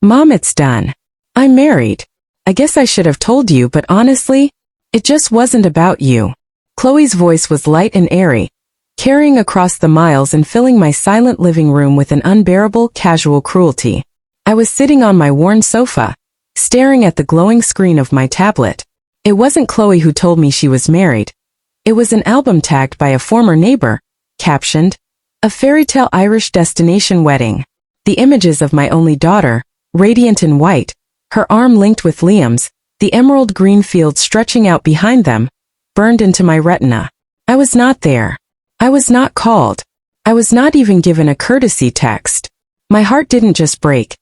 Mom, it's done. I'm married. I guess I should have told you, but honestly, it just wasn't about you. Chloe's voice was light and airy, carrying across the miles and filling my silent living room with an unbearable, casual cruelty. I was sitting on my worn sofa, staring at the glowing screen of my tablet. It wasn't Chloe who told me she was married. It was an album tagged by a former neighbor, captioned, "A fairy tale Irish destination wedding." The images of my only daughter, radiant in white, her arm linked with Liam's, the emerald green field stretching out behind them, burned into my retina. I was not there. I was not called. I was not even given a courtesy text. My heart didn't just break.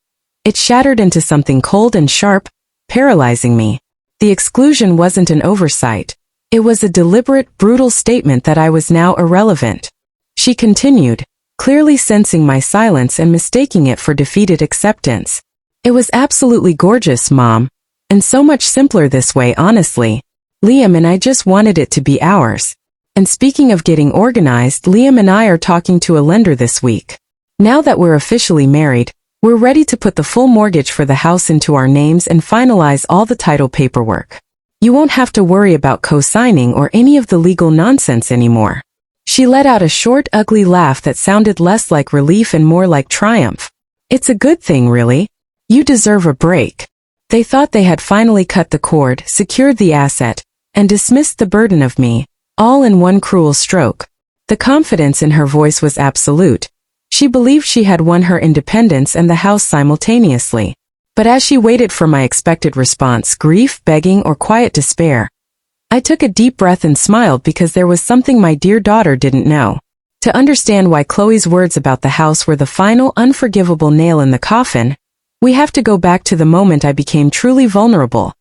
It shattered into something cold and sharp, paralyzing me. The exclusion wasn't an oversight. It was a deliberate, brutal statement that I was now irrelevant. She continued, clearly sensing my silence and mistaking it for defeated acceptance. It was absolutely gorgeous, Mom. And so much simpler this way, honestly. Liam and I just wanted it to be ours. And speaking of getting organized, Liam and I are talking to a lender this week. Now that we're officially married, we're ready to put the full mortgage for the house into our names and finalize all the title paperwork. You won't have to worry about co-signing or any of the legal nonsense anymore. She let out a short, ugly laugh that sounded less like relief and more like triumph. It's a good thing, really. You deserve a break. They thought they had finally cut the cord, secured the asset, and dismissed the burden of me, all in one cruel stroke. The confidence in her voice was absolute. She believed she had won her independence and the house simultaneously. But as she waited for my expected response, grief, begging, or quiet despair, I took a deep breath and smiled because there was something my dear daughter didn't know. To understand why Chloe's words about the house were the final, unforgivable nail in the coffin, we have to go back to the moment I became truly vulnerable.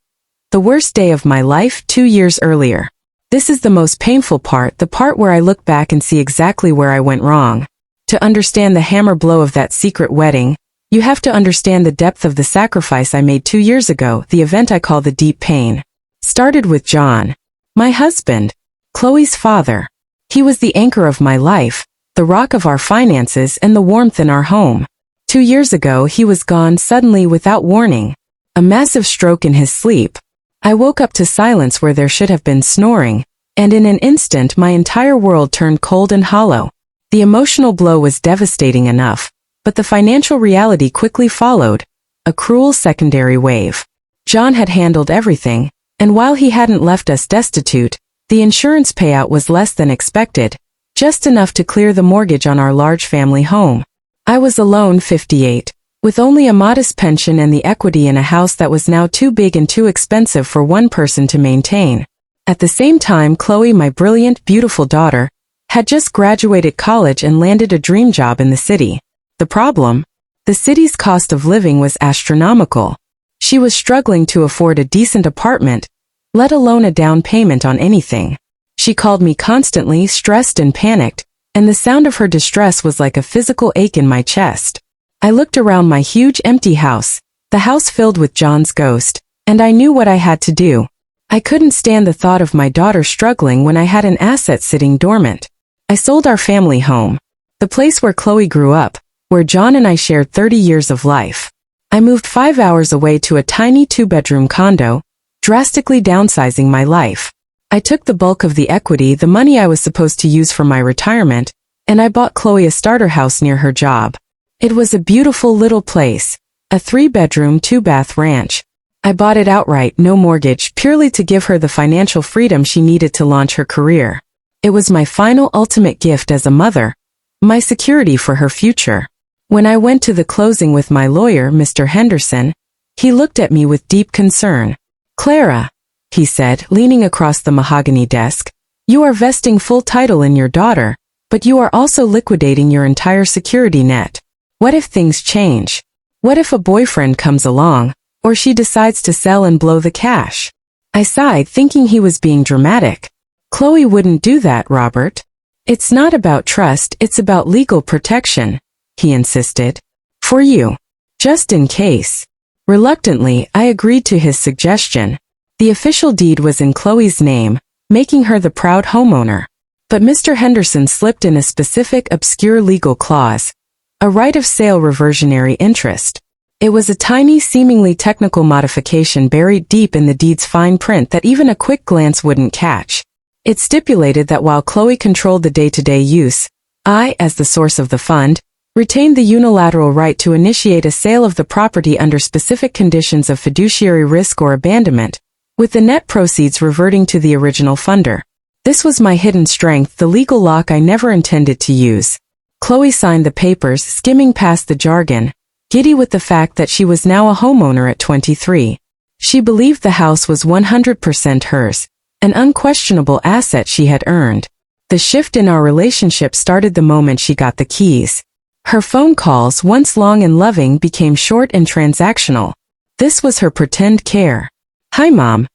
The worst day of my life, 2 years earlier. This is the most painful part, the part where I look back and see exactly where I went wrong. To understand the hammer blow of that secret wedding, you have to understand the depth of the sacrifice I made 2 years ago. The event I call the deep pain started with John, my husband, Chloe's father. He was the anchor of my life, the rock of our finances, and the warmth in our home. 2 years ago, he was gone suddenly without warning. A massive stroke in his sleep. I woke up to silence where there should have been snoring, and in an instant my entire world turned cold and hollow. The emotional blow was devastating enough, but the financial reality quickly followed, a cruel secondary wave. John had handled everything, and while he hadn't left us destitute, the insurance payout was less than expected, just enough to clear the mortgage on our large family home. I was alone, 58, with only a modest pension and the equity in a house that was now too big and too expensive for one person to maintain. At the same time, Chloe, my brilliant, beautiful daughter, had just graduated college and landed a dream job in the city. The problem? The city's cost of living was astronomical. She was struggling to afford a decent apartment, let alone a down payment on anything. She called me constantly, stressed and panicked, and the sound of her distress was like a physical ache in my chest. I looked around my huge empty house, the house filled with John's ghost, and I knew what I had to do. I couldn't stand the thought of my daughter struggling when I had an asset sitting dormant. I sold our family home, the place where Chloe grew up, where John and I shared 30 years of life. I moved 5 hours away to a tiny 2-bedroom condo, drastically downsizing my life. I took the bulk of the equity, the money I was supposed to use for my retirement, and I bought Chloe a starter house near her job. It was a beautiful little place, a 3-bedroom, 2-bath ranch. I bought it outright, no mortgage, purely to give her the financial freedom she needed to launch her career. It was my final ultimate gift as a mother, my security for her future. When I went to the closing with my lawyer, Mr. Henderson, he looked at me with deep concern. "Clara," he said, leaning across the mahogany desk, "you are vesting full title in your daughter, but you are also liquidating your entire security net. What if things change? What if a boyfriend comes along, or she decides to sell and blow the cash?" I sighed, thinking he was being dramatic. "Chloe wouldn't do that, Robert. It's not about trust, it's about legal protection," he insisted. "For you. Just in case." Reluctantly, I agreed to his suggestion. The official deed was in Chloe's name, making her the proud homeowner. But Mr. Henderson slipped in a specific obscure legal clause, a right of sale reversionary interest. It was a tiny, seemingly technical modification buried deep in the deed's fine print that even a quick glance wouldn't catch. It stipulated that while Chloe controlled the day-to-day use, I, as the source of the fund, retained the unilateral right to initiate a sale of the property under specific conditions of fiduciary risk or abandonment, with the net proceeds reverting to the original funder. This was my hidden strength, the legal lock I never intended to use. Chloe signed the papers, skimming past the jargon, giddy with the fact that she was now a homeowner at 23. She believed the house was 100% hers, an unquestionable asset she had earned. The shift in our relationship started the moment she got the keys. Her phone calls, once long and loving, became short and transactional. This was her pretend care. "Hi, Mom.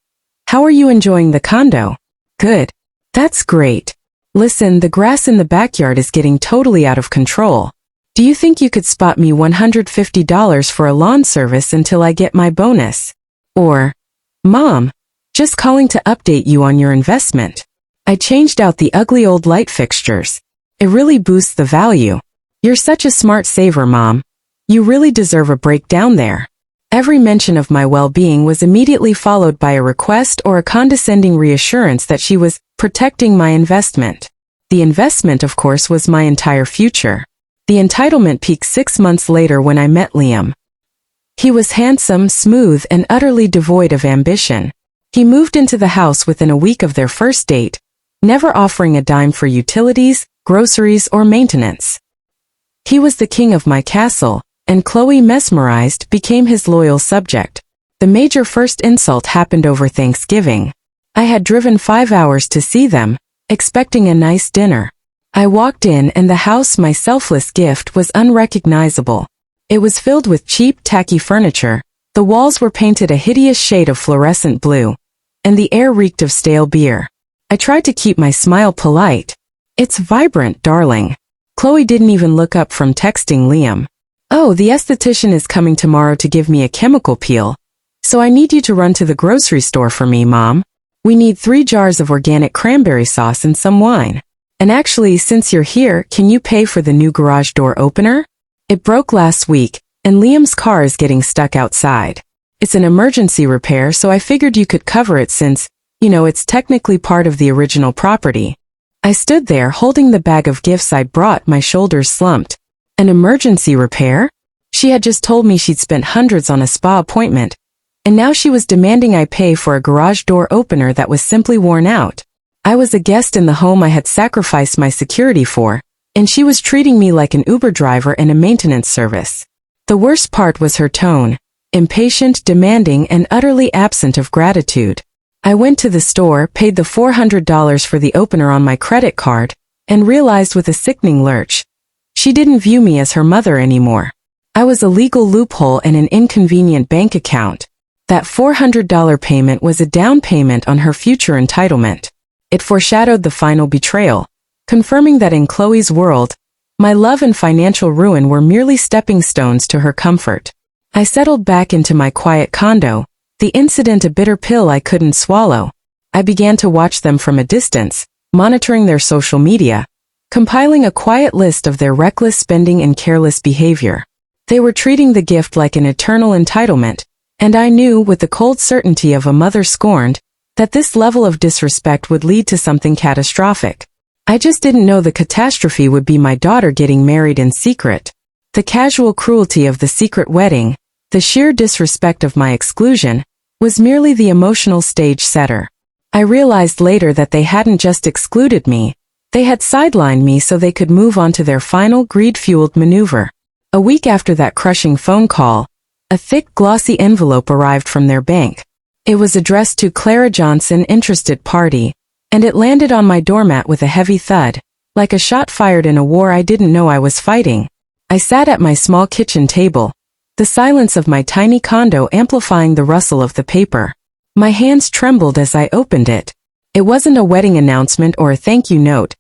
How are you enjoying the condo?" "Good. That's great. Listen, the grass in the backyard is getting totally out of control. Do you think you could spot me $150 for a lawn service until I get my bonus?" Or, "Mom, just calling to update you on your investment. I changed out the ugly old light fixtures. It really boosts the value. You're such a smart saver, Mom. You really deserve a break down there." Every mention of my well-being was immediately followed by a request or a condescending reassurance that she was protecting my investment. The investment, of course, was my entire future. The entitlement peaked 6 months later when I met Liam. He was handsome, smooth, and utterly devoid of ambition. He moved into the house within a week of their first date, never offering a dime for utilities, groceries, or maintenance. He was the king of my castle, and Chloe, mesmerized, became his loyal subject. The major first insult happened over Thanksgiving. I had driven 5 hours to see them, expecting a nice dinner. I walked in and the house, my selfless gift, was unrecognizable. It was filled with cheap, tacky furniture, the walls were painted a hideous shade of fluorescent blue, and the air reeked of stale beer. I tried to keep my smile polite. "It's vibrant, darling." Chloe didn't even look up from texting Liam. "Oh, the esthetician is coming tomorrow to give me a chemical peel, so I need you to run to the grocery store for me, Mom. We need 3 jars of organic cranberry sauce and some wine. And actually, since you're here, can you pay for the new garage door opener? It broke last week, and Liam's car is getting stuck outside. It's an emergency repair, so I figured you could cover it since, it's technically part of the original property." I stood there holding the bag of gifts I'd brought, my shoulders slumped. An emergency repair? She had just told me she'd spent hundreds on a spa appointment, and now she was demanding I pay for a garage door opener that was simply worn out. I was a guest in the home I had sacrificed my security for, and she was treating me like an Uber driver and a maintenance service. The worst part was her tone, impatient, demanding, and utterly absent of gratitude. I went to the store, paid the $400 for the opener on my credit card, and realized with a sickening lurch, she didn't view me as her mother anymore. I was a legal loophole and an inconvenient bank account. That $400 payment was a down payment on her future entitlement. It foreshadowed the final betrayal, confirming that in Chloe's world, my love and financial ruin were merely stepping stones to her comfort. I settled back into my quiet condo, the incident a bitter pill I couldn't swallow. I began to watch them from a distance, monitoring their social media, compiling a quiet list of their reckless spending and careless behavior. They were treating the gift like an eternal entitlement, and I knew, with the cold certainty of a mother scorned, that this level of disrespect would lead to something catastrophic. I just didn't know the catastrophe would be my daughter getting married in secret. The casual cruelty of the secret wedding, the sheer disrespect of my exclusion, was merely the emotional stage setter. I realized later that they hadn't just excluded me, they had sidelined me so they could move on to their final greed-fueled maneuver. A week after that crushing phone call, a thick, glossy envelope arrived from their bank. It was addressed to Clara Johnson, interested party, and it landed on my doormat with a heavy thud, like a shot fired in a war I didn't know I was fighting. I sat at my small kitchen table, the silence of my tiny condo amplifying the rustle of the paper. My hands trembled as I opened it. It wasn't a wedding announcement or a thank you note.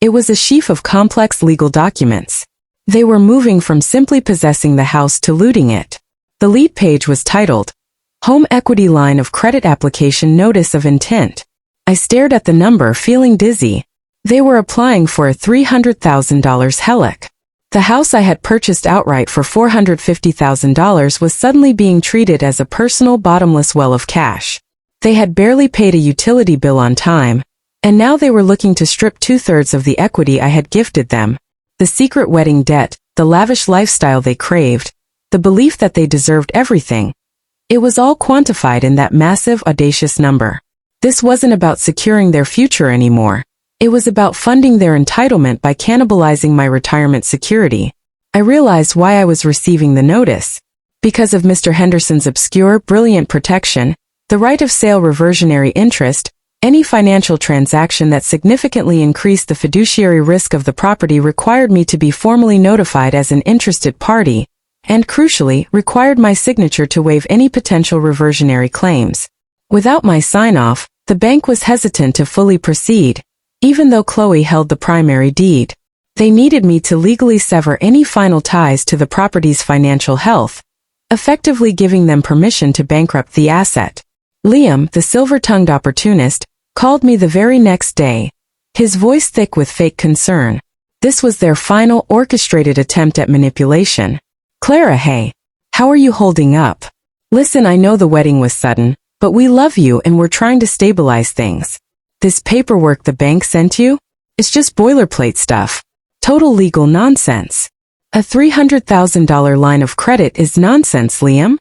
It was a sheaf of complex legal documents. They were moving from simply possessing the house to looting it. The lead page was titled, Home Equity Line of Credit Application Notice of Intent. I stared at the number, feeling dizzy. They were applying for a $300,000 HELOC. The house I had purchased outright for $450,000 was suddenly being treated as a personal bottomless well of cash. They had barely paid a utility bill on time, and now they were looking to strip 2/3 of the equity I had gifted them. The secret wedding debt, the lavish lifestyle they craved, the belief that they deserved everything. It was all quantified in that massive, audacious number. This wasn't about securing their future anymore. It was about funding their entitlement by cannibalizing my retirement security. I realized why I was receiving the notice. Because of Mr. Henderson's obscure, brilliant protection, the right of sale reversionary interest, any financial transaction that significantly increased the fiduciary risk of the property required me to be formally notified as an interested party, and crucially, required my signature to waive any potential reversionary claims. Without my sign-off, the bank was hesitant to fully proceed, even though Chloe held the primary deed. They needed me to legally sever any final ties to the property's financial health, effectively giving them permission to bankrupt the asset. Liam, the silver-tongued opportunist, called me the very next day, his voice thick with fake concern. This was their final orchestrated attempt at manipulation. "Clara, hey. How are you holding up? Listen, I know the wedding was sudden, but we love you and we're trying to stabilize things. This paperwork the bank sent you? It's just boilerplate stuff. Total legal nonsense. A $300,000 line of credit is nonsense, Liam?"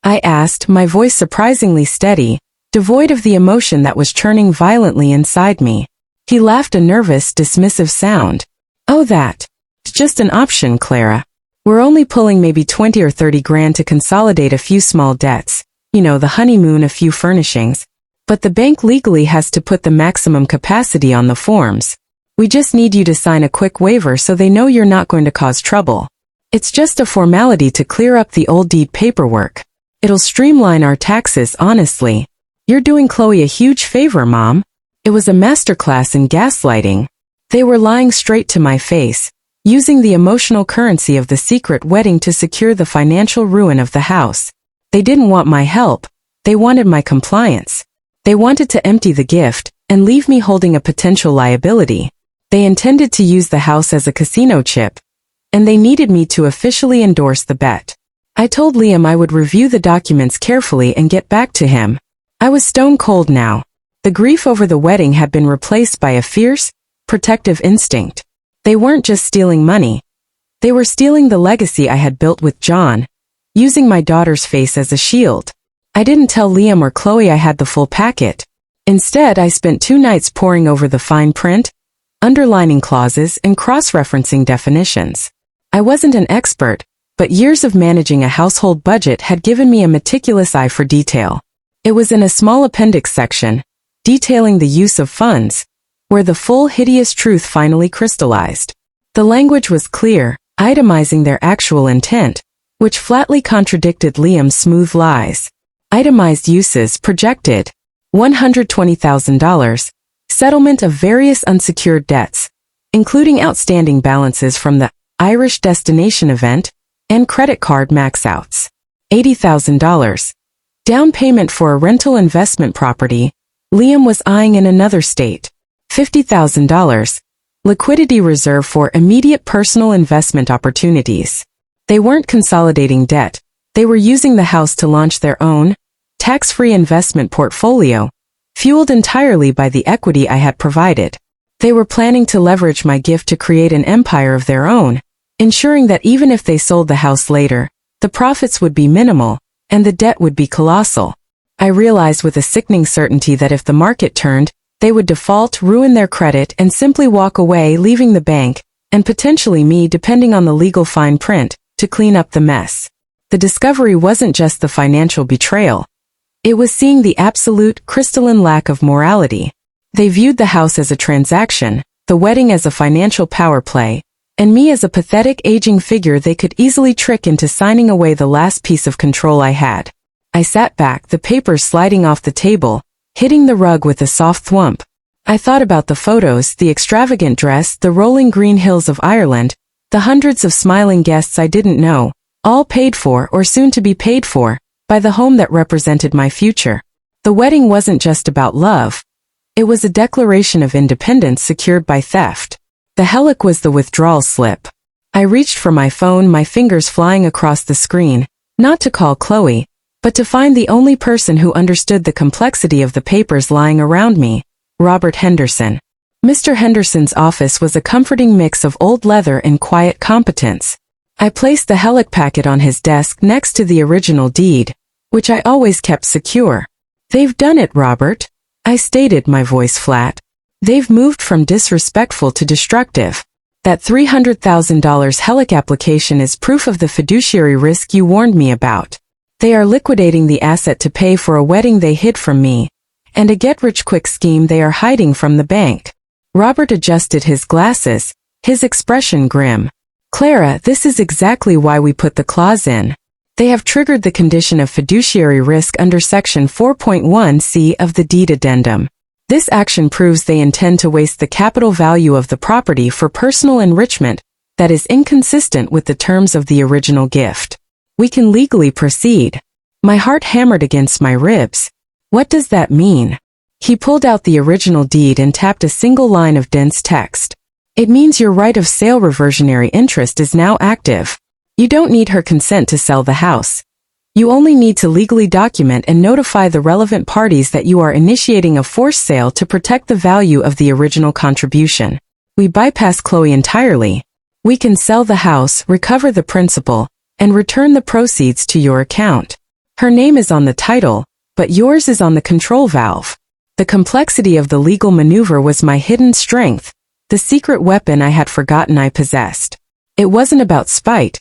I asked, my voice surprisingly steady, devoid of the emotion that was churning violently inside me. He laughed, a nervous, dismissive sound. "Oh, it's just an option, Clara. We're only pulling maybe 20 or 30 grand to consolidate a few small debts, you know, the honeymoon, a few furnishings. But the bank legally has to put the maximum capacity on the forms. We just need you to sign a quick waiver so they know you're not going to cause trouble. It's just a formality to clear up the old deed paperwork. It'll streamline our taxes, honestly. You're doing Chloe a huge favor, Mom." It was a masterclass in gaslighting. They were lying straight to my face, using the emotional currency of the secret wedding to secure the financial ruin of the house. They didn't want my help. They wanted my compliance. They wanted to empty the gift and leave me holding a potential liability. They intended to use the house as a casino chip, and they needed me to officially endorse the bet. I told Liam I would review the documents carefully and get back to him. I was stone cold now. The grief over the wedding had been replaced by a fierce, protective instinct. They weren't just stealing money. They were stealing the legacy I had built with John, using my daughter's face as a shield. I didn't tell Liam or Chloe I had the full packet. Instead, I spent 2 nights poring over the fine print, underlining clauses and cross-referencing definitions. I wasn't an expert, but years of managing a household budget had given me a meticulous eye for detail. It was in a small appendix section, detailing the use of funds, where the full hideous truth finally crystallized. The language was clear, itemizing their actual intent, which flatly contradicted Liam's smooth lies. Itemized uses projected $120,000, settlement of various unsecured debts, including outstanding balances from the Irish destination event, and credit card max-outs. $80,000. Down payment for a rental investment property Liam was eyeing in another state. $50,000. Liquidity reserve for immediate personal investment opportunities. They weren't consolidating debt. They were using the house to launch their own, tax-free investment portfolio, fueled entirely by the equity I had provided. They were planning to leverage my gift to create an empire of their own, ensuring that even if they sold the house later, the profits would be minimal, and the debt would be colossal. I realized with a sickening certainty that if the market turned, they would default, ruin their credit, and simply walk away, leaving the bank, and potentially me, depending on the legal fine print, to clean up the mess. The discovery wasn't just the financial betrayal. It was seeing the absolute, crystalline lack of morality. They viewed the house as a transaction, the wedding as a financial power play, and me as a pathetic aging figure they could easily trick into signing away the last piece of control I had. I sat back, the papers sliding off the table, hitting the rug with a soft thwump. I thought about the photos, the extravagant dress, the rolling green hills of Ireland, the hundreds of smiling guests I didn't know, all paid for or soon to be paid for, by the home that represented my future. The wedding wasn't just about love. It was a declaration of independence secured by theft. The helic was the withdrawal slip. I reached for my phone, my fingers flying across the screen, not to call Chloe, but to find the only person who understood the complexity of the papers lying around me, Robert Henderson. Mr. Henderson's office was a comforting mix of old leather and quiet competence. I placed the Helic packet on his desk next to the original deed, which I always kept secure. "They've done it, Robert," I stated, my voice flat. "They've moved from disrespectful to destructive. That $300,000 Helic application is proof of the fiduciary risk you warned me about. They are liquidating the asset to pay for a wedding they hid from me, and a get-rich-quick scheme they are hiding from the bank." Robert adjusted his glasses, his expression grim. "Clara, this is exactly why we put the clause in. They have triggered the condition of fiduciary risk under Section 4.1c of the deed addendum. This action proves they intend to waste the capital value of the property for personal enrichment that is inconsistent with the terms of the original gift. We can legally proceed." My heart hammered against my ribs. "What does that mean?" He pulled out the original deed and tapped a single line of dense text. "It means your right of sale reversionary interest is now active. You don't need her consent to sell the house. You only need to legally document and notify the relevant parties that you are initiating a forced sale to protect the value of the original contribution. We bypass Chloe entirely. We can sell the house, recover the principal, and return the proceeds to your account. Her name is on the title, but yours is on the control valve." The complexity of the legal maneuver was my hidden strength, the secret weapon I had forgotten I possessed. It wasn't about spite.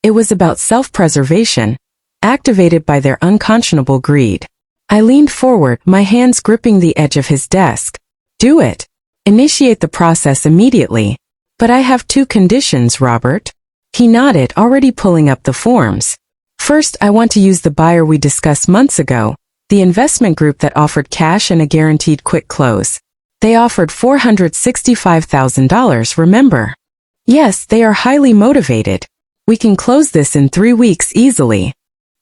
It was about self-preservation, activated by their unconscionable greed. I leaned forward, my hands gripping the edge of his desk. "Do it. Initiate the process immediately. But I have two conditions, Robert." He nodded, already pulling up the forms. "First, I want to use the buyer we discussed months ago, the investment group that offered cash and a guaranteed quick close. They offered $465,000, remember?" "Yes, they are highly motivated. We can close this in 3 weeks easily."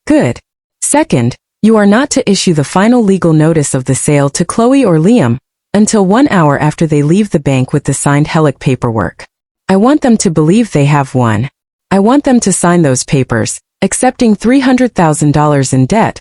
"Good. Second, you are not to issue the final legal notice of the sale to Chloe or Liam until 1 hour after they leave the bank with the signed Helic paperwork. I want them to believe they have one. I want them to sign those papers, accepting $300,000 in debt,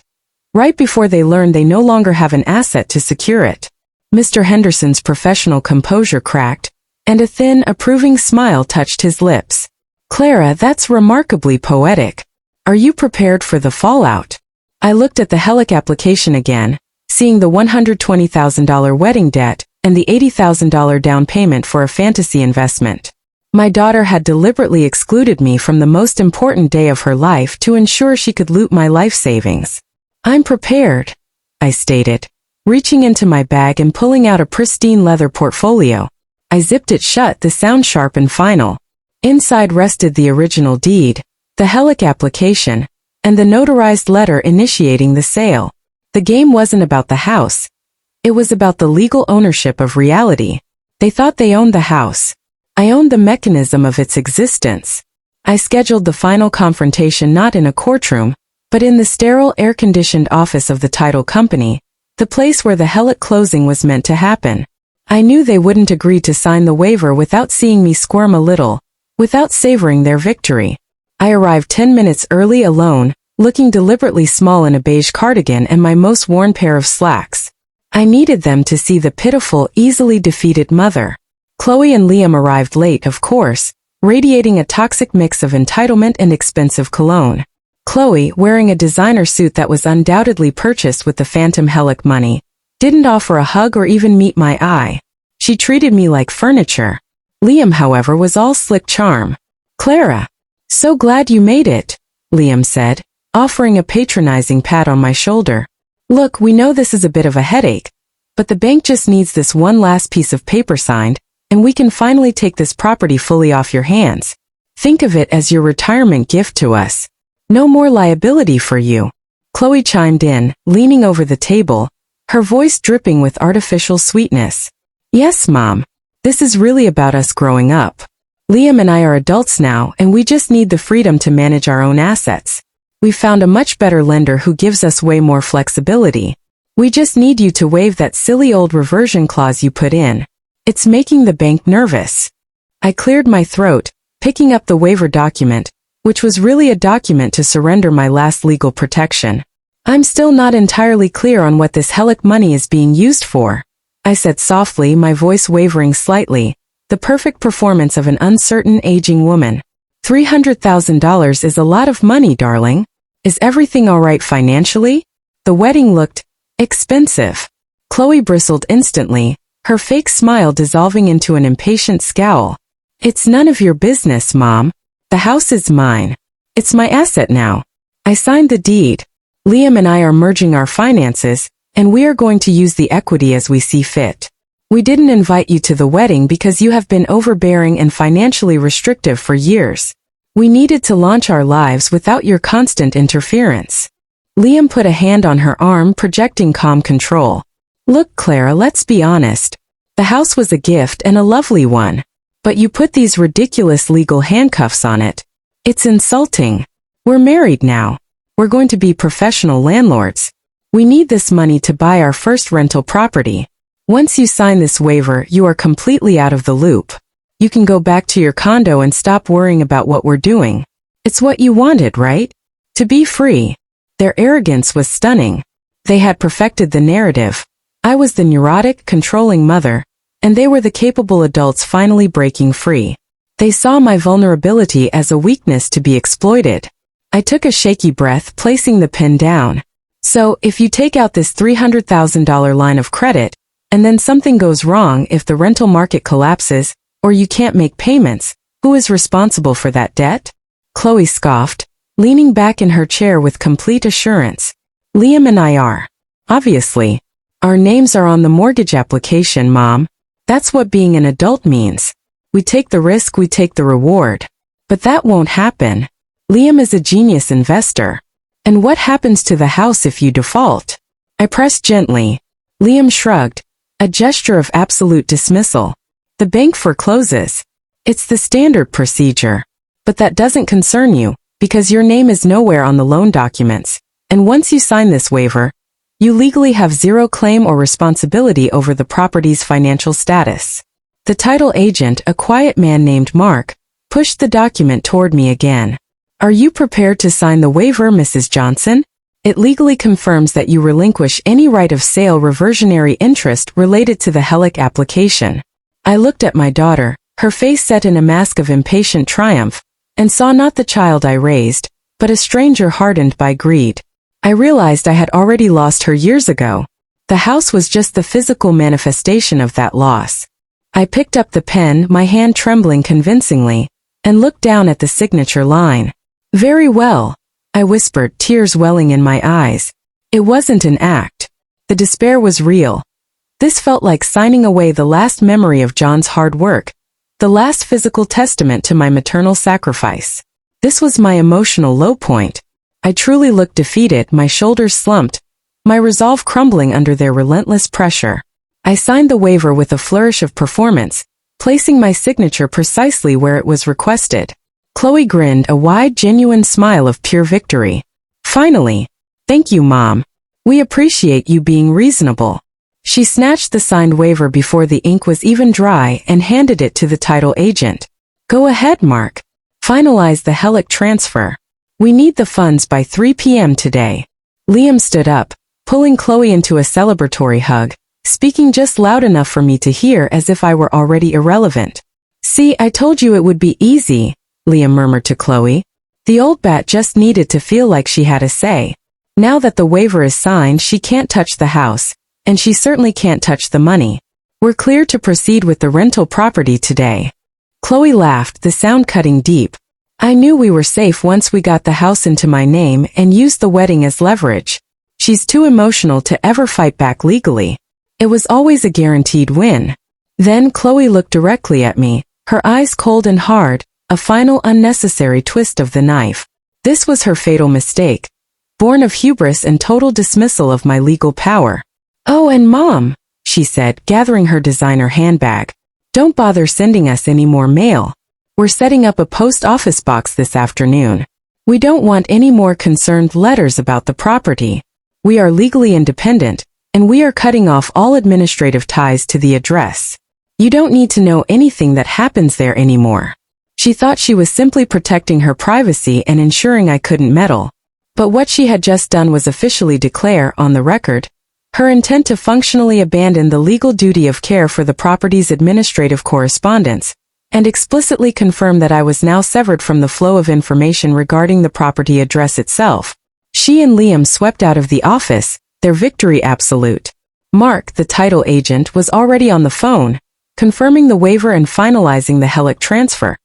right before they learn they no longer have an asset to secure it." Mr. Henderson's professional composure cracked, and a thin, approving smile touched his lips. "Clara, that's remarkably poetic. Are you prepared for the fallout?" I looked at the Helic application again, seeing the $120,000 wedding debt and the $80,000 down payment for a fantasy investment. My daughter had deliberately excluded me from the most important day of her life to ensure she could loot my life savings. "I'm prepared," I stated, reaching into my bag and pulling out a pristine leather portfolio. I zipped it shut, the sound sharp and final. Inside rested the original deed, the Helic application, and the notarized letter initiating the sale. The game wasn't about the house. It was about the legal ownership of reality. They thought they owned the house. I owned the mechanism of its existence. I scheduled the final confrontation not in a courtroom, but in the sterile, air-conditioned office of the title company, the place where the Helic closing was meant to happen. I knew they wouldn't agree to sign the waiver without seeing me squirm a little, without savoring their victory. I arrived 10 minutes early alone, looking deliberately small in a beige cardigan and my most worn pair of slacks. I needed them to see the pitiful, easily defeated mother. Chloe and Liam arrived late, of course, radiating a toxic mix of entitlement and expensive cologne. Chloe, wearing a designer suit that was undoubtedly purchased with the phantom Helic money, didn't offer a hug or even meet my eye. She treated me like furniture. Liam, however, was all slick charm. "Clara, so glad you made it," Liam said, offering a patronizing pat on my shoulder. "Look, we know this is a bit of a headache, but the bank just needs this one last piece of paper signed, and we can finally take this property fully off your hands. Think of it as your retirement gift to us. No more liability for you." Chloe chimed in, leaning over the table, her voice dripping with artificial sweetness. "Yes, Mom. This is really about us growing up. Liam and I are adults now, and we just need the freedom to manage our own assets. We found a much better lender who gives us way more flexibility. We just need you to waive that silly old reversion clause you put in. It's making the bank nervous." I cleared my throat, picking up the waiver document, which was really a document to surrender my last legal protection. I'm still not entirely clear on what this hellic money is being used for, I said softly, my voice wavering slightly, the perfect performance of an uncertain aging woman. $300,000 is a lot of money, darling. Is everything all right financially? The wedding looked expensive. Chloe bristled instantly, her fake smile dissolving into an impatient scowl. It's none of your business, Mom. The house is mine. It's my asset now. I signed the deed. Liam and I are merging our finances, and we are going to use the equity as we see fit. We didn't invite you to the wedding because you have been overbearing and financially restrictive for years. We needed to launch our lives without your constant interference. Liam put a hand on her arm, projecting calm control. Look, Clara, let's be honest. The house was a gift and a lovely one. But you put these ridiculous legal handcuffs on it. It's insulting. We're married now. We're going to be professional landlords. We need this money to buy our first rental property. Once you sign this waiver, you are completely out of the loop. You can go back to your condo and stop worrying about what we're doing. It's what you wanted, right? To be free. Their arrogance was stunning. They had perfected the narrative. I was the neurotic, controlling mother, and they were the capable adults finally breaking free. They saw my vulnerability as a weakness to be exploited. I took a shaky breath, placing the pen down. So, if you take out this $300,000 line of credit, and then something goes wrong, if the rental market collapses, or you can't make payments, who is responsible for that debt? Chloe scoffed, leaning back in her chair with complete assurance. Liam and I are. Obviously. Our names are on the mortgage application, Mom. That's what being an adult means. We take the risk, we take the reward. But that won't happen. Liam is a genius investor. And what happens to the house if you default? I pressed gently. Liam shrugged, a gesture of absolute dismissal. The bank forecloses. It's the standard procedure. But that doesn't concern you, because your name is nowhere on the loan documents. And once you sign this waiver, you legally have zero claim or responsibility over the property's financial status. The title agent, a quiet man named Mark, pushed the document toward me again. Are you prepared to sign the waiver, Mrs. Johnson? It legally confirms that you relinquish any right of sale reversionary interest related to the Hellick application. I looked at my daughter, her face set in a mask of impatient triumph, and saw not the child I raised, but a stranger hardened by greed. I realized I had already lost her years ago. The house was just the physical manifestation of that loss. I picked up the pen, my hand trembling convincingly, and looked down at the signature line. Very well, I whispered, tears welling in my eyes. It wasn't an act. The despair was real. This felt like signing away the last memory of John's hard work, the last physical testament to my maternal sacrifice. This was my emotional low point. I truly looked defeated, my shoulders slumped, my resolve crumbling under their relentless pressure. I signed the waiver with a flourish of performance, placing my signature precisely where it was requested. Chloe grinned, a wide, genuine smile of pure victory. Finally. Thank you, Mom. We appreciate you being reasonable. She snatched the signed waiver before the ink was even dry and handed it to the title agent. Go ahead, Mark. Finalize the Hellick transfer. We need the funds by 3 p.m. today. Liam stood up, pulling Chloe into a celebratory hug, speaking just loud enough for me to hear as if I were already irrelevant. See, I told you it would be easy, Liam murmured to Chloe. The old bat just needed to feel like she had a say. Now that the waiver is signed, she can't touch the house, and she certainly can't touch the money. We're clear to proceed with the rental property today. Chloe laughed, the sound cutting deep. I knew we were safe once we got the house into my name and used the wedding as leverage. She's too emotional to ever fight back legally. It was always a guaranteed win. Then Chloe looked directly at me, her eyes cold and hard, a final unnecessary twist of the knife. This was her fatal mistake, born of hubris and total dismissal of my legal power. Oh, and Mom, she said, gathering her designer handbag. Don't bother sending us any more mail. We're setting up a post office box this afternoon. We don't want any more concerned letters about the property. We are legally independent, and we are cutting off all administrative ties to the address. You don't need to know anything that happens there anymore. She thought she was simply protecting her privacy and ensuring I couldn't meddle. But what she had just done was officially declare, on the record, her intent to functionally abandon the legal duty of care for the property's administrative correspondence, and explicitly confirm that I was now severed from the flow of information regarding the property address itself. She and Liam swept out of the office, their victory absolute. Mark, the title agent, was already on the phone, confirming the waiver and finalizing the Hellick transfer.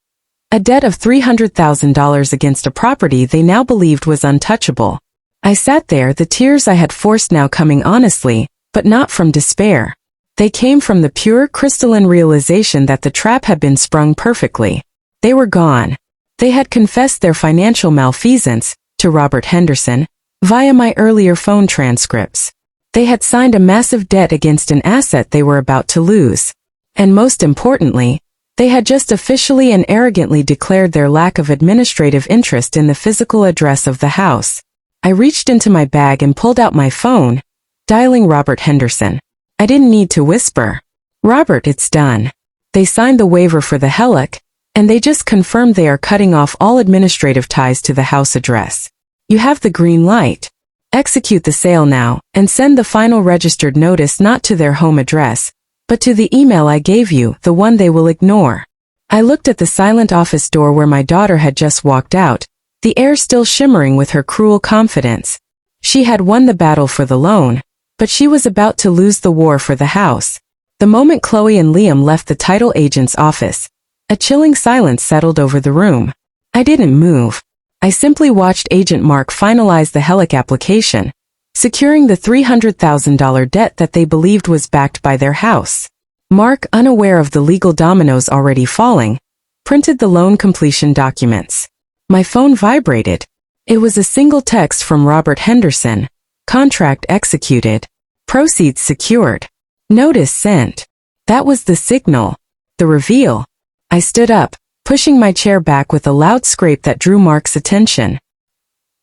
A debt of $300,000 against a property they now believed was untouchable. I sat there, the tears I had forced now coming honestly, but not from despair. They came from the pure, crystalline realization that the trap had been sprung perfectly. They were gone. They had confessed their financial malfeasance to Robert Henderson via my earlier phone transcripts. They had signed a massive debt against an asset they were about to lose. And most importantly, they had just officially and arrogantly declared their lack of administrative interest in the physical address of the house. I reached into my bag and pulled out my phone, dialing Robert Henderson. I didn't need to whisper. "Robert, it's done. They signed the waiver for the Hellick, and they just confirmed they are cutting off all administrative ties to the house address. You have the green light. Execute the sale now, and send the final registered notice not to their home address, but to the email I gave you, the one they will ignore." I looked at the silent office door where my daughter had just walked out, the air still shimmering with her cruel confidence. She had won the battle for the loan, but she was about to lose the war for the house. The moment Chloe and Liam left the title agent's office, a chilling silence settled over the room. I didn't move. I simply watched Agent Mark finalize the Hellick application, securing the $300,000 debt that they believed was backed by their house. Mark, unaware of the legal dominoes already falling, printed the loan completion documents. My phone vibrated. It was a single text from Robert Henderson. Contract executed. Proceeds secured. Notice sent. That was the signal. The reveal. I stood up, pushing my chair back with a loud scrape that drew Mark's attention.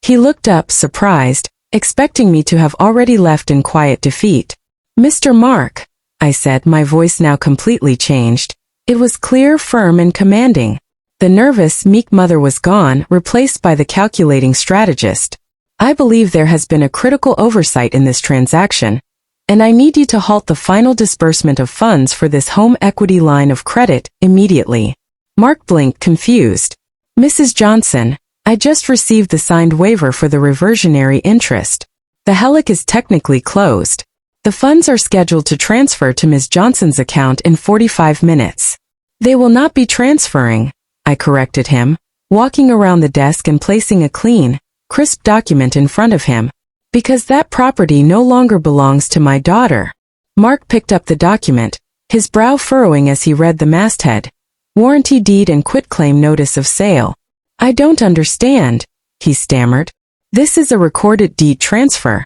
He looked up, surprised, expecting me to have already left in quiet defeat. "Mr. Mark," I said, my voice now completely changed. It was clear, firm, and commanding. The nervous, meek mother was gone, replaced by the calculating strategist. "I believe there has been a critical oversight in this transaction, and I need you to halt the final disbursement of funds for this home equity line of credit immediately." Mark blinked, confused. "Mrs. Johnson, I just received the signed waiver for the reversionary interest. The Hellick is technically closed. The funds are scheduled to transfer to Ms. Johnson's account in 45 minutes. They will not be transferring," I corrected him, walking around the desk and placing a clean, crisp document in front of him, "because that property no longer belongs to my daughter." Mark picked up the document, his brow furrowing as he read the masthead, "Warranty deed and quitclaim notice of sale." "I don't understand," he stammered. "This is a recorded deed transfer.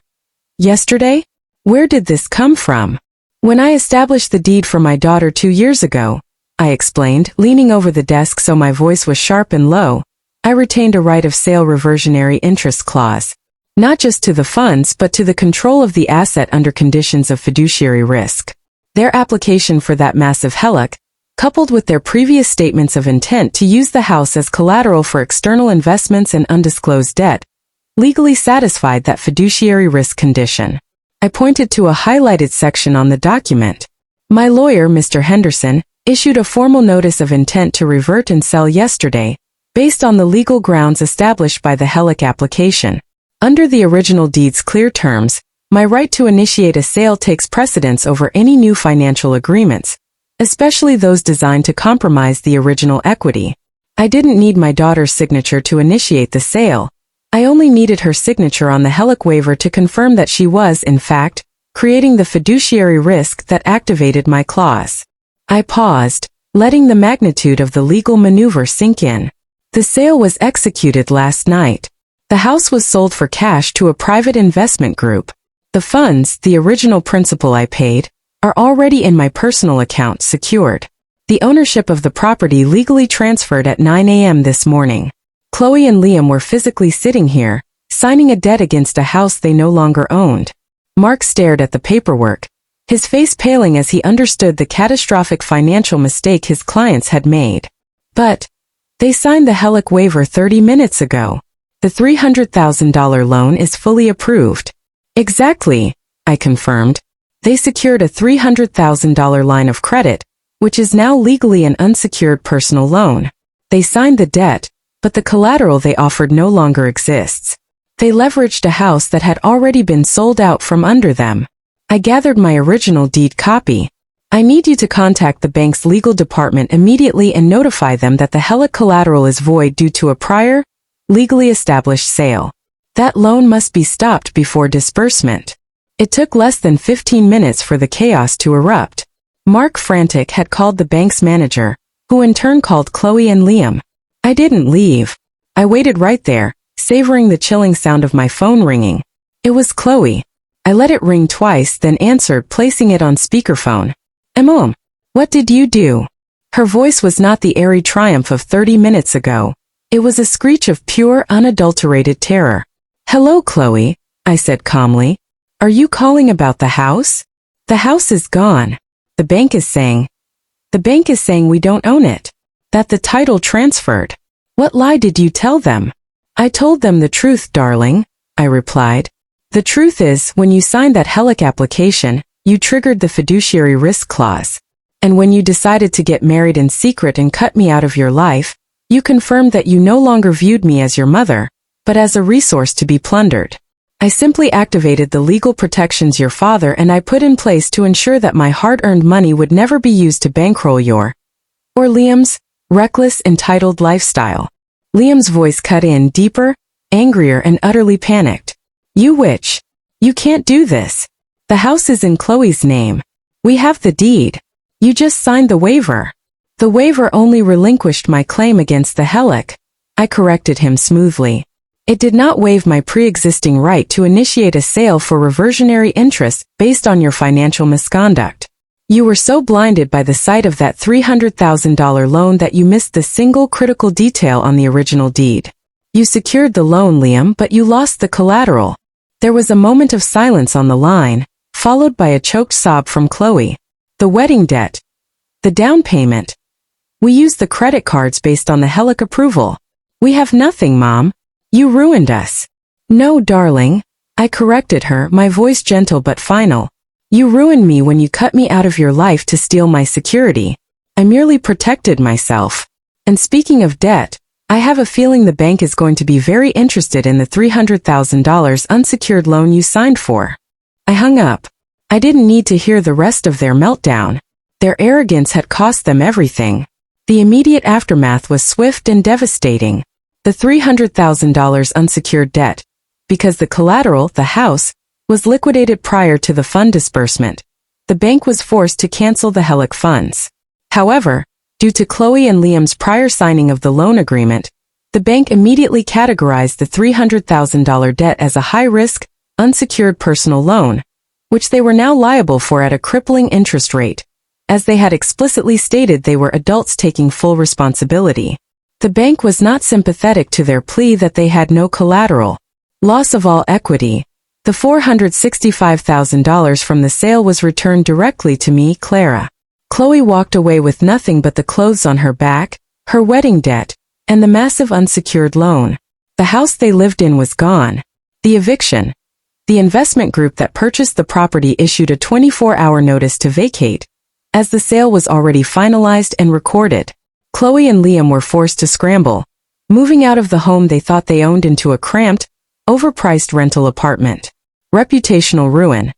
Yesterday? Where did this come from?" "When I established the deed for my daughter 2 years ago," I explained, leaning over the desk so my voice was sharp and low, "I retained a right of sale reversionary interest clause. Not just to the funds but to the control of the asset under conditions of fiduciary risk. Their application for that massive Hellick, coupled with their previous statements of intent to use the house as collateral for external investments and undisclosed debt, legally satisfied that fiduciary risk condition." I pointed to a highlighted section on the document. "My lawyer, Mr. Henderson, issued a formal notice of intent to revert and sell yesterday, based on the legal grounds established by the Hellick application. Under the original deed's clear terms, my right to initiate a sale takes precedence over any new financial agreements, especially those designed to compromise the original equity. I didn't need my daughter's signature to initiate the sale. I only needed her signature on the Hellick waiver to confirm that she was, in fact, creating the fiduciary risk that activated my clause." I paused, letting the magnitude of the legal maneuver sink in. The sale was executed last night. The house was sold for cash to a private investment group. The funds, the original principal I paid, are already in my personal account, secured. The ownership of the property legally transferred at 9 a.m. this morning. Chloe and Liam were physically sitting here, signing a debt against a house they no longer owned. Mark stared at the paperwork, his face paling as he understood the catastrophic financial mistake his clients had made. "But," They signed the HELOC waiver 30 minutes ago. The $300,000 loan is fully approved. Exactly, I confirmed. They secured a $300,000 line of credit, which is now legally an unsecured personal loan. They signed the debt, but the collateral they offered no longer exists. They leveraged a house that had already been sold out from under them. I gathered my original deed copy. I need you to contact the bank's legal department immediately and notify them that the HELOC collateral is void due to a prior, legally established sale. That loan must be stopped before disbursement. It took less than 15 minutes for the chaos to erupt. Mark, frantic, had called the bank's manager, who in turn called Chloe and Liam. I didn't leave. I waited right there, savoring the chilling sound of my phone ringing. It was Chloe. I let it ring twice, then answered, placing it on speakerphone. Mom, what did you do? Her voice was not the airy triumph of 30 minutes ago. It was a screech of pure, unadulterated terror. Hello, Chloe, I said calmly. Are you calling about the house? The house is gone. The bank is saying we don't own it. That the title transferred. What lie did you tell them? I told them the truth, darling, I replied. The truth is, when you signed that HELOC application, you triggered the fiduciary risk clause. And when you decided to get married in secret and cut me out of your life, you confirmed that you no longer viewed me as your mother, but as a resource to be plundered. I simply activated the legal protections your father and I put in place to ensure that my hard-earned money would never be used to bankroll your, or Liam's, reckless, entitled lifestyle. Liam's voice cut in deeper, angrier, and utterly panicked. You witch! You can't do this. The house is in Chloe's name. We have the deed. You just signed the waiver. The waiver only relinquished my claim against the HELOC. I corrected him smoothly. It did not waive my pre-existing right to initiate a sale for reversionary interest based on your financial misconduct. You were so blinded by the sight of that $300,000 loan that you missed the single critical detail on the original deed. You secured the loan, Liam, but you lost the collateral. There was a moment of silence on the line, followed by a choked sob from Chloe. The wedding debt. The down payment. We used the credit cards based on the HELOC approval. We have nothing, Mom. You ruined us. No, darling. I corrected her, my voice gentle but final. You ruined me when you cut me out of your life to steal my security. I merely protected myself. And speaking of debt, I have a feeling the bank is going to be very interested in the $300,000 unsecured loan you signed for. I hung up. I didn't need to hear the rest of their meltdown. Their arrogance had cost them everything. The immediate aftermath was swift and devastating. The $300,000 unsecured debt, because the collateral, the house, was liquidated prior to the fund disbursement. The bank was forced to cancel the HELOC funds. However, due to Chloe and Liam's prior signing of the loan agreement, the bank immediately categorized the $300,000 debt as a high-risk, unsecured personal loan, which they were now liable for at a crippling interest rate. As they had explicitly stated, they were adults taking full responsibility. The bank was not sympathetic to their plea that they had no collateral. Loss of all equity. The $465,000 from the sale was returned directly to me, Clara. Chloe walked away with nothing but the clothes on her back, her wedding debt, and the massive unsecured loan. The house they lived in was gone. The eviction. The investment group that purchased the property issued a 24-hour notice to vacate, as the sale was already finalized and recorded. Chloe and Liam were forced to scramble, moving out of the home they thought they owned into a cramped, overpriced rental apartment. Reputational ruin.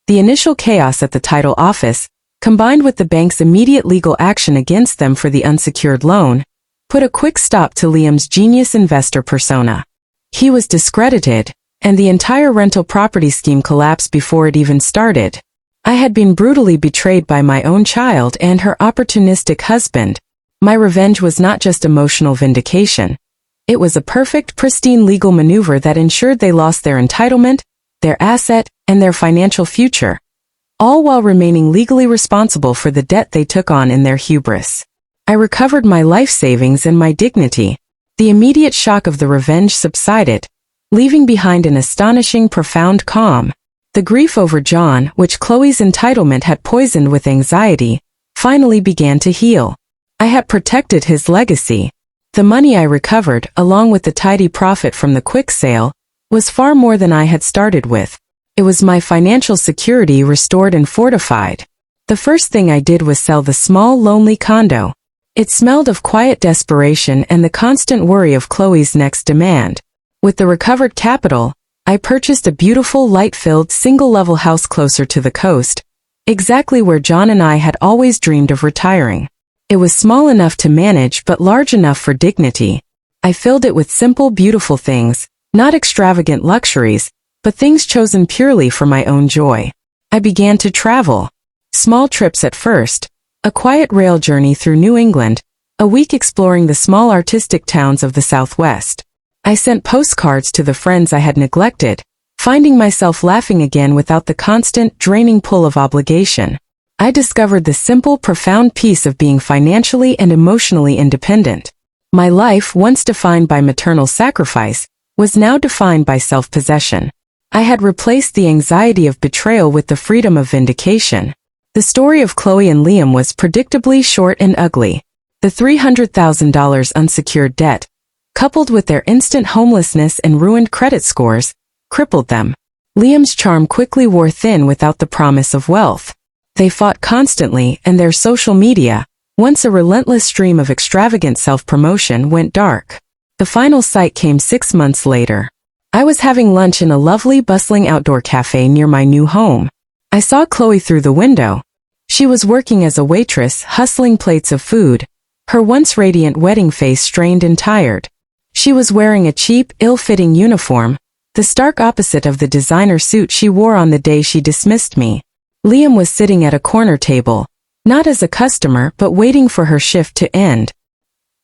The initial chaos at the title office, combined with the bank's immediate legal action against them for the unsecured loan, put a quick stop to Liam's genius investor persona. He was discredited, and the entire rental property scheme collapsed before it even started. I had been brutally betrayed by my own child and her opportunistic husband. My revenge was not just emotional vindication. It was a perfect, pristine legal maneuver that ensured they lost their entitlement, their asset, and their financial future, all while remaining legally responsible for the debt they took on in their hubris. I recovered my life savings and my dignity. The immediate shock of the revenge subsided, leaving behind an astonishing, profound calm. The grief over John, which Chloe's entitlement had poisoned with anxiety, finally began to heal. I had protected his legacy. The money I recovered, along with the tidy profit from the quick sale, was far more than I had started with. It was my financial security restored and fortified. The first thing I did was sell the small, lonely condo. It smelled of quiet desperation and the constant worry of Chloe's next demand. With the recovered capital, I purchased a beautiful, light-filled, single-level house closer to the coast, exactly where John and I had always dreamed of retiring. It was small enough to manage but large enough for dignity. I filled it with simple, beautiful things, not extravagant luxuries, but things chosen purely for my own joy. I began to travel. Small trips at first, a quiet rail journey through New England, a week exploring the small artistic towns of the Southwest. I sent postcards to the friends I had neglected, finding myself laughing again without the constant, draining pull of obligation. I discovered the simple, profound peace of being financially and emotionally independent. My life, once defined by maternal sacrifice, was now defined by self-possession. I had replaced the anxiety of betrayal with the freedom of vindication. The story of Chloe and Liam was predictably short and ugly. The $300,000 unsecured debt, coupled with their instant homelessness and ruined credit scores, crippled them. Liam's charm quickly wore thin without the promise of wealth. They fought constantly, and their social media, once a relentless stream of extravagant self-promotion, went dark. The final sight came 6 months later. I was having lunch in a lovely, bustling outdoor cafe near my new home. I saw Chloe through the window. She was working as a waitress, hustling plates of food, her once radiant wedding face strained and tired. She was wearing a cheap, ill-fitting uniform, the stark opposite of the designer suit she wore on the day she dismissed me. Liam was sitting at a corner table, not as a customer but waiting for her shift to end.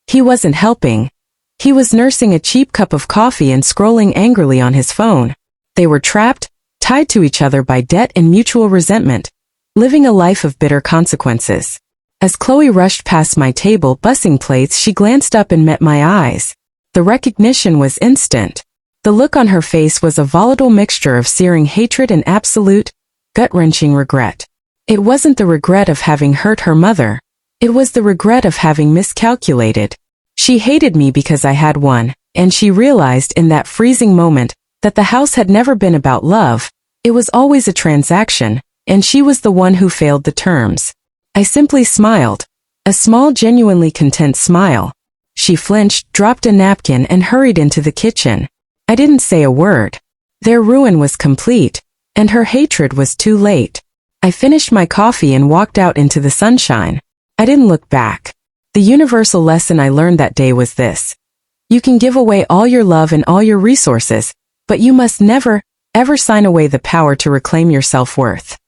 He wasn't helping. He was nursing a cheap cup of coffee and scrolling angrily on his phone. They were trapped, tied to each other by debt and mutual resentment, living a life of bitter consequences. As Chloe rushed past my table bussing plates, she glanced up and met my eyes. The recognition was instant. The look on her face was a volatile mixture of searing hatred and absolute, gut-wrenching regret. It wasn't the regret of having hurt her mother. It was the regret of having miscalculated. She hated me because I had won, and she realized in that freezing moment that the house had never been about love. It was always a transaction, and she was the one who failed the terms. I simply smiled. A small, genuinely content smile. She flinched, dropped a napkin, and hurried into the kitchen. I didn't say a word. Their ruin was complete, and her hatred was too late. I finished my coffee and walked out into the sunshine. I didn't look back. The universal lesson I learned that day was this. You can give away all your love and all your resources, but you must never, ever sign away the power to reclaim your self-worth.